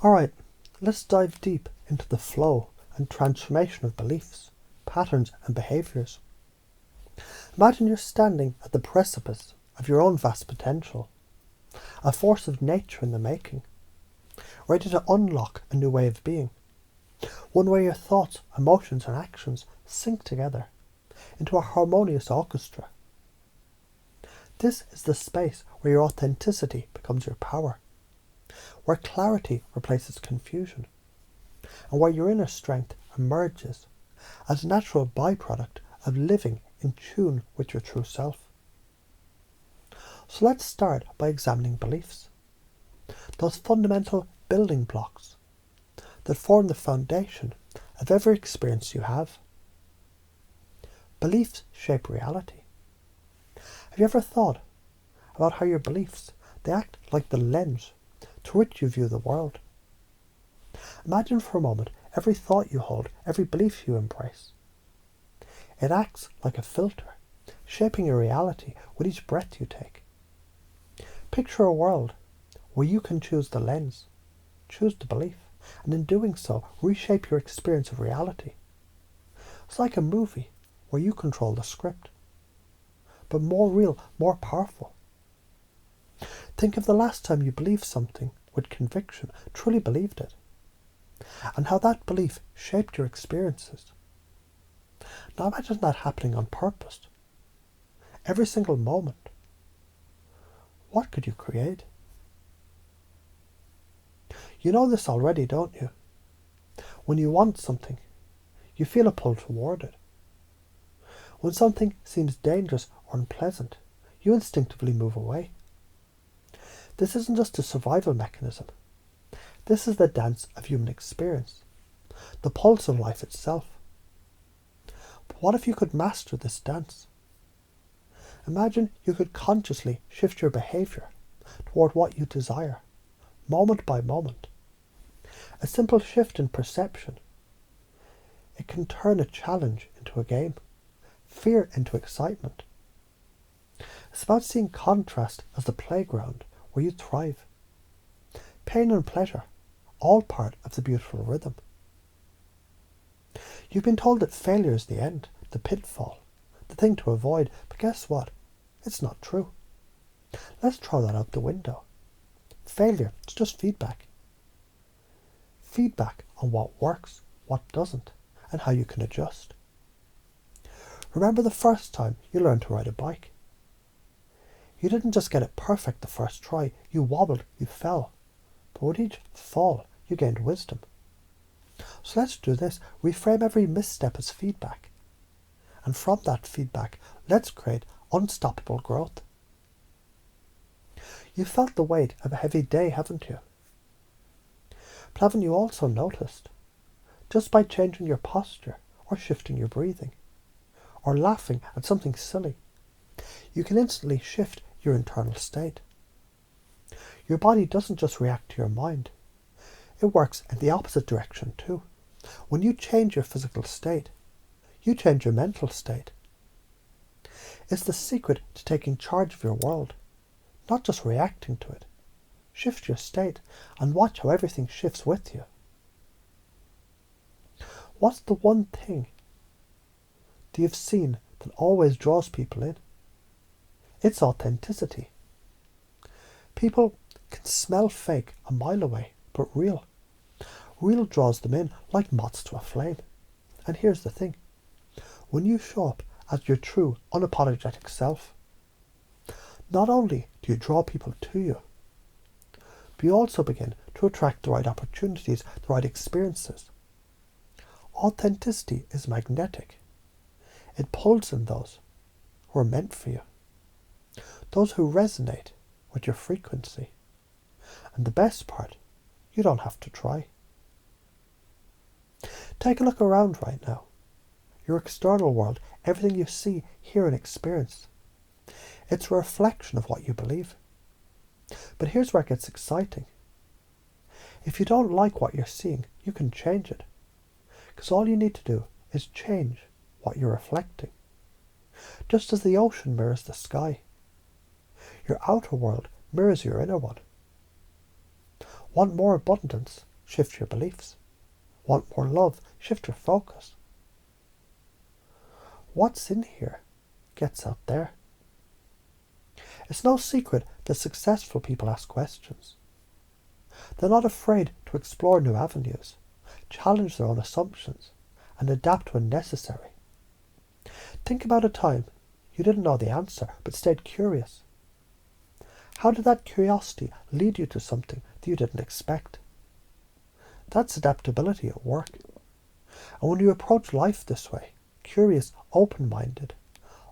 Alright, let's dive deep into the flow and transformation of beliefs, patterns and behaviours. Imagine you're standing at the precipice of your own vast potential, a force of nature in the making, ready to unlock a new way of being, one where your thoughts, emotions and actions sync together into a harmonious orchestra. This is the space where your authenticity becomes your power, where clarity replaces confusion, and where your inner strength emerges as a natural byproduct of living in tune with your true self. So let's start by examining beliefs, those fundamental building blocks that form the foundation of every experience you have. Beliefs shape reality. Have you ever thought about how your beliefs, they act like the lens through which you view the world? Imagine for a moment every thought you hold, every belief you embrace. It acts like a filter, shaping your reality with each breath you take. Picture a world where you can choose the lens, choose the belief, and in doing so, reshape your experience of reality. It's like a movie where you control the script, but more real, more powerful. Think of the last time you believed something with conviction, truly believed it, and how that belief shaped your experiences. Now imagine that happening on purpose, every single moment. What could you create? You know this already, don't you? When you want something, you feel a pull toward it. When something seems dangerous or unpleasant, you instinctively move away. This isn't just a survival mechanism. This is the dance of human experience, the pulse of life itself. But what if you could master this dance? Imagine you could consciously shift your behaviour toward what you desire, moment by moment. A simple shift in perception. It can turn a challenge into a game, fear into excitement. It's about seeing contrast as the playground where you thrive. Pain and pleasure, all part of the beautiful rhythm. You've been told that failure is the end, the pitfall, the thing to avoid, but guess what? It's not true. Let's throw that out the window. Failure is just feedback. Feedback on what works, what doesn't, and how you can adjust. Remember the first time you learned to ride a bike. You didn't just get it perfect the first try, you wobbled, you fell. But with each fall, you gained wisdom. So let's do this. Reframe every misstep as feedback. And from that feedback, let's create unstoppable growth. You've felt the weight of a heavy day, haven't you? But haven't you also noticed, just by changing your posture or shifting your breathing, or laughing at something silly, you can instantly shift your internal state. Your body doesn't just react to your mind. It works in the opposite direction too. When you change your physical state, you change your mental state. It's the secret to taking charge of your world, not just reacting to it. Shift your state and watch how everything shifts with you. What's the one thing that you've seen that always draws people in? It's authenticity. People can smell fake a mile away, but real. Real draws them in like moths to a flame. And here's the thing. When you show up as your true, unapologetic self, not only do you draw people to you, but you also begin to attract the right opportunities, the right experiences. Authenticity is magnetic. It pulls in those who are meant for you, those who resonate with your frequency. And the best part, you don't have to try. Take a look around right now. Your external world, everything you see, hear and experience. It's a reflection of what you believe. But here's where it gets exciting. If you don't like what you're seeing, you can change it. Because all you need to do is change what you're reflecting. Just as the ocean mirrors the sky, your outer world mirrors your inner one. Want more abundance? Shift your beliefs. Want more love? Shift your focus. What's in here gets out there. It's no secret that successful people ask questions. They're not afraid to explore new avenues, challenge their own assumptions, and adapt when necessary. Think about a time you didn't know the answer but stayed curious. How did that curiosity lead you to something that you didn't expect? That's adaptability at work. And when you approach life this way, curious, open-minded,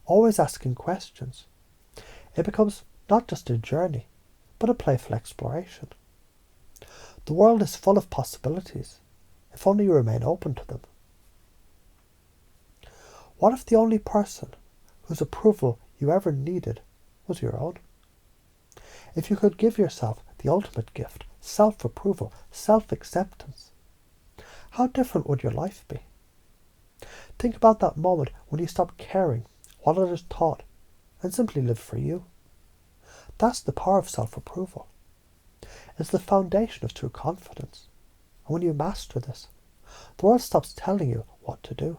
always asking questions, it becomes not just a journey, but a playful exploration. The world is full of possibilities, if only you remain open to them. What if the only person whose approval you ever needed was your own? If you could give yourself the ultimate gift, self-approval, self-acceptance, how different would your life be? Think about that moment when you stopped caring what others thought and simply lived for you. That's the power of self-approval. It's the foundation of true confidence. And when you master this, the world stops telling you what to do.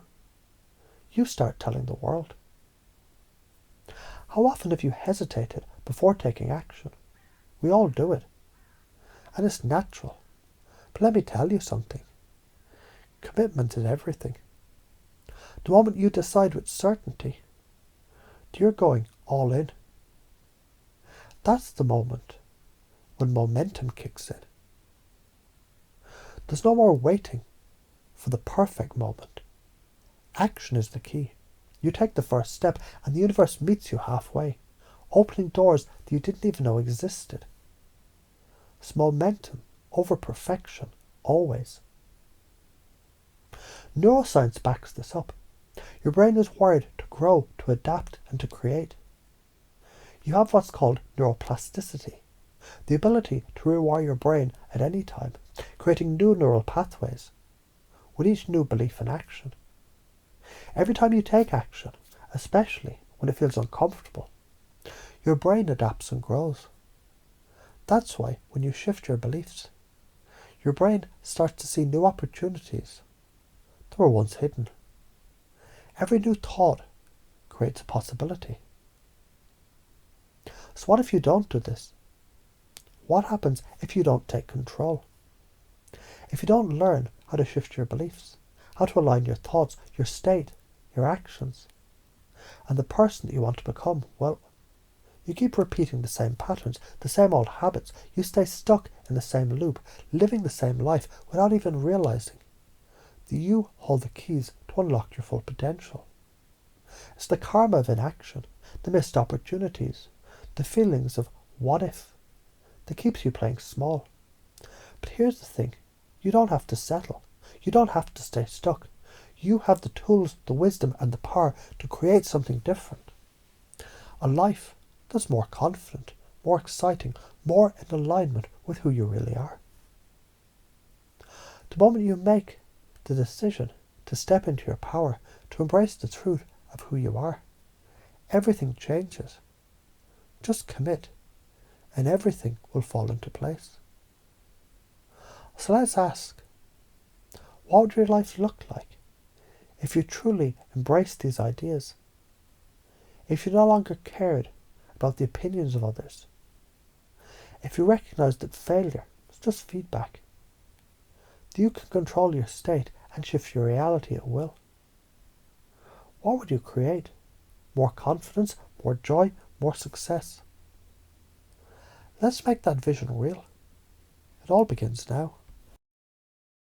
You start telling the world. How often have you hesitated before taking action? We all do it. And it's natural. But let me tell you something. Commitment is everything. The moment you decide with certainty, you're going all in. That's the moment when momentum kicks in. There's no more waiting for the perfect moment. Action is the key. You take the first step and the universe meets you halfway, opening doors that you didn't even know existed. It's momentum over perfection, always. Neuroscience backs this up. Your brain is wired to grow, to adapt, and to create. You have what's called neuroplasticity, the ability to rewire your brain at any time, creating new neural pathways with each new belief and action. Every time you take action, especially when it feels uncomfortable, your brain adapts and grows. That's why when you shift your beliefs, your brain starts to see new opportunities that were once hidden. Every new thought creates a possibility. So what if you don't do this? What happens if you don't take control? If you don't learn how to shift your beliefs, how to align your thoughts, your state, your actions, and the person that you want to become, well, you keep repeating the same patterns, the same old habits. You stay stuck in the same loop, living the same life without even realizing that you hold the keys to unlock your full potential. It's the karma of inaction, the missed opportunities, the feelings of what if that keeps you playing small. But here's the thing, you don't have to settle. You don't have to stay stuck. You have the tools, the wisdom and the power to create something different. A life that's more confident, more exciting, more in alignment with who you really are. The moment you make the decision to step into your power, to embrace the truth of who you are, everything changes. Just commit, and everything will fall into place. So let's ask, what would your life look like if you truly embraced these ideas? If you no longer cared about the opinions of others? If you recognized that failure is just feedback? That you can control your state and shift your reality at will? What would you create? More confidence, more joy, more success? Let's make that vision real. It all begins now.